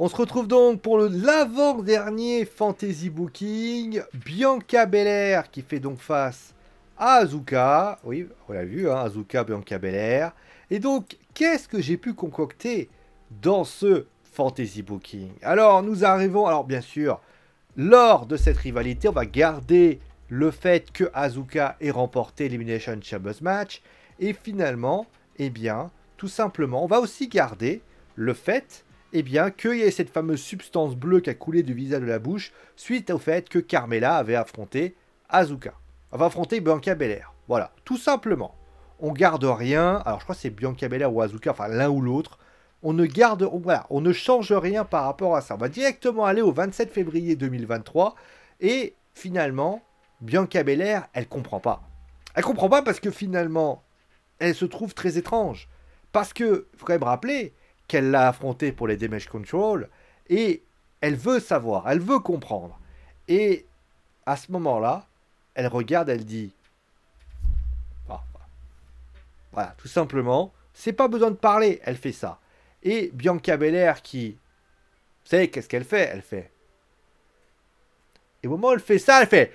On se retrouve donc pour l'avant-dernier Fantasy Booking. Bianca Belair qui fait donc face à Asuka. Oui, on l'a vu, hein, Asuka, Bianca Belair. Et donc, qu'est-ce que j'ai pu concocter dans ce Fantasy Booking? Alors, nous arrivons... Alors, bien sûr, lors de cette rivalité, on va garder le fait que Asuka ait remporté l'Elimination Chamber match. Et finalement, eh bien, tout simplement, on va aussi garder le fait... eh bien, qu'il y ait cette fameuse substance bleue qui a coulé du visage de la bouche suite au fait que Carmella avait affronté Asuka. Enfin, affronté Bianca Belair. Voilà, tout simplement. On garde rien. Alors, je crois que c'est Bianca Belair ou Asuka, enfin l'un ou l'autre. On ne garde, voilà, on ne change rien par rapport à ça. On va directement aller au 27 février 2023. Et finalement, Bianca Belair, elle comprend pas. Elle comprend pas parce que finalement, elle se trouve très étrange. Parce que, il faut quand même rappeler qu'elle l'a affronté pour les Damage Control, et elle veut savoir, elle veut comprendre. Et à ce moment-là, elle regarde, elle dit... Voilà, tout simplement, c'est pas besoin de parler, elle fait ça. Et Bianca Belair qui... Vous savez qu'est-ce qu'elle fait? Elle fait... Et au moment où elle fait ça, elle fait...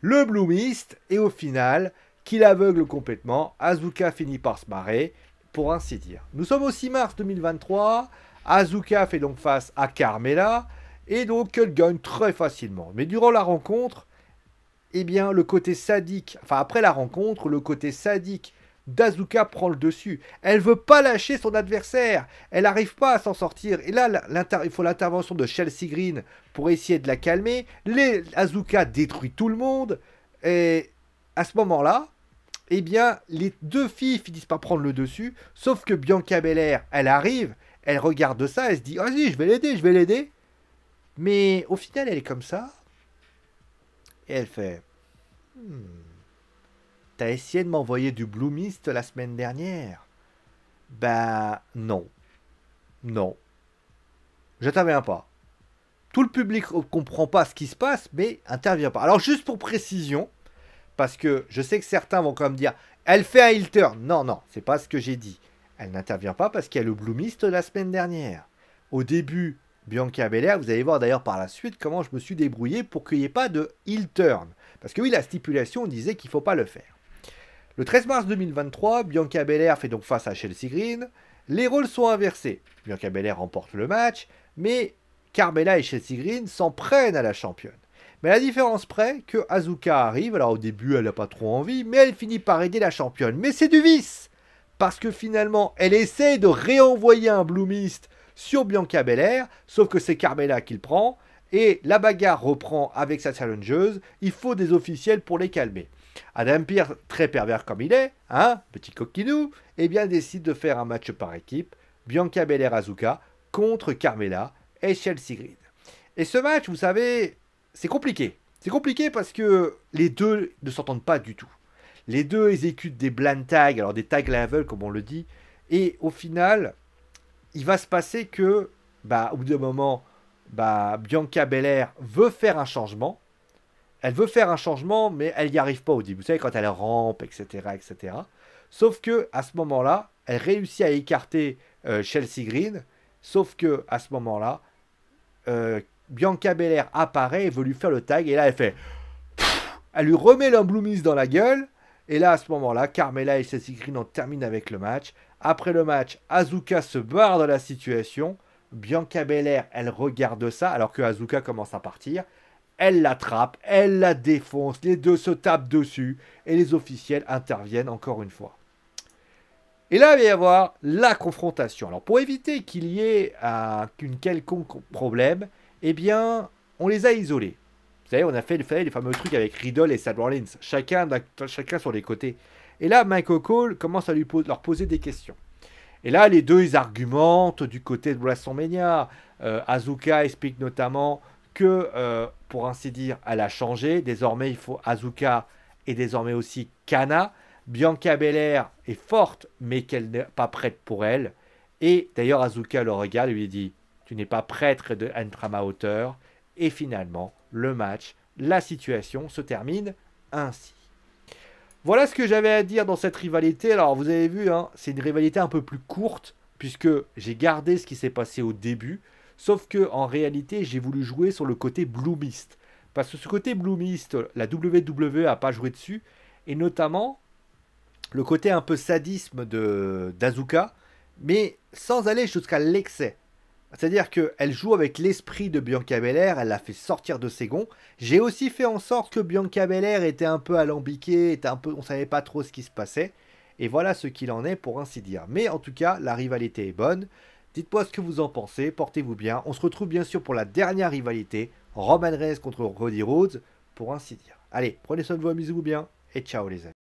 Le Blue Mist, et au final, qui l'aveugle complètement, Asuka finit par se marrer, pour ainsi dire. Nous sommes au 6 mars 2023. Asuka fait donc face à Carmella. Et donc, elle gagne très facilement. Mais durant la rencontre, eh bien, le côté sadique... Enfin, après la rencontre, le côté sadique d'Asuka prend le dessus. Elle veut pas lâcher son adversaire. Elle n'arrive pas à s'en sortir. Et là, il faut l'intervention de Chelsea Green pour essayer de la calmer. Asuka détruit tout le monde. Et à ce moment-là, eh bien, les deux filles finissent par prendre le dessus, sauf que Bianca Belair, elle arrive, elle regarde ça, elle se dit, vas-y, je vais l'aider, je vais l'aider. Mais au final, elle est comme ça, et elle fait, t'as essayé de m'envoyer du Blue Mist la semaine dernière? Ben, non. Non. J'interviens pas. Tout le public ne comprend pas ce qui se passe, mais intervient pas. Alors, juste pour précision, parce que je sais que certains vont quand même dire elle fait un heel turn. Non, non, c'est pas ce que j'ai dit. Elle n'intervient pas parce qu'il y a le Blue Mist la semaine dernière. Au début, Bianca Belair, vous allez voir d'ailleurs par la suite comment je me suis débrouillé pour qu'il n'y ait pas de heel turn. Parce que oui, la stipulation disait qu'il ne faut pas le faire. Le 13 mars 2023, Bianca Belair fait donc face à Chelsea Green. Les rôles sont inversés. Bianca Belair remporte le match, mais Carmella et Chelsea Green s'en prennent à la championne. Mais à la différence près que Asuka arrive, alors au début elle n'a pas trop envie, mais elle finit par aider la championne. Mais c'est du vice, parce que finalement elle essaie de réenvoyer un Blue Mist sur Bianca Belair, sauf que c'est Carmella qui le prend, et la bagarre reprend avec sa challengeuse, il faut des officiels pour les calmer. Adam Pearce, très pervers comme il est, hein, petit coquinou, eh bien décide de faire un match par équipe, Bianca Belair Asuka contre Carmella et Chelsea Green. Et ce match, vous savez... c'est compliqué. C'est compliqué parce que les deux ne s'entendent pas du tout. Les deux exécutent des blind tags, alors des tags level comme on le dit. Et au final, il va se passer que, au bout d'un moment, Bianca Belair veut faire un changement. Elle veut faire un changement, mais elle n'y arrive pas au début. Vous savez, quand elle rampe, etc., etc. Sauf que à ce moment-là, elle réussit à écarter Chelsea Green. Sauf que à ce moment-là, Bianca Belair apparaît et veut lui faire le tag. Et là, elle fait... elle lui remet l'Blue Mist dans la gueule. Et là, à ce moment-là, Carmella et Chelsea Green en terminent avec le match. Après le match, Asuka se barre de la situation. Bianca Belair, elle regarde ça alors que Asuka commence à partir. Elle l'attrape, elle la défonce. Les deux se tapent dessus. Et les officiels interviennent encore une fois. Et là, il va y avoir la confrontation. Alors, pour éviter qu'il y ait qu'une quelconque problème, eh bien, on les a isolés. Vous savez, on a fait les fameux trucs avec Riddle et Seth Rollins, chacun sur les côtés. Et là, Michael Cole commence à leur poser des questions. Et là, les deux, ils argumentent du côté de WrestleMania. Asuka explique notamment que, pour ainsi dire, elle a changé. Désormais, il faut Asuka et désormais aussi Kana. Bianca Belair est forte, mais qu'elle n'est pas prête pour elle. Et d'ailleurs, Asuka le regarde et lui dit « Tu n'es pas prête d'être à ma hauteur ». Et finalement, le match, la situation se termine ainsi. Voilà ce que j'avais à dire dans cette rivalité. Alors, vous avez vu, hein, c'est une rivalité un peu plus courte, puisque j'ai gardé ce qui s'est passé au début, sauf que en réalité, j'ai voulu jouer sur le côté Blue Mist. Parce que ce côté Blue Mist, la WWE a pas joué dessus, et notamment le côté un peu sadisme de d'Azuka, mais sans aller jusqu'à l'excès. C'est-à-dire qu'elle joue avec l'esprit de Bianca Belair, elle l'a fait sortir de ses gonds. J'ai aussi fait en sorte que Bianca Belair était un peu alambiquée, on savait pas trop ce qui se passait. Et voilà ce qu'il en est pour ainsi dire. Mais en tout cas, la rivalité est bonne. Dites-moi ce que vous en pensez, portez-vous bien. On se retrouve bien sûr pour la dernière rivalité, Roman Reigns contre Cody Rhodes, pour ainsi dire. Allez, prenez soin de vous, amusez-vous bien, et ciao les amis.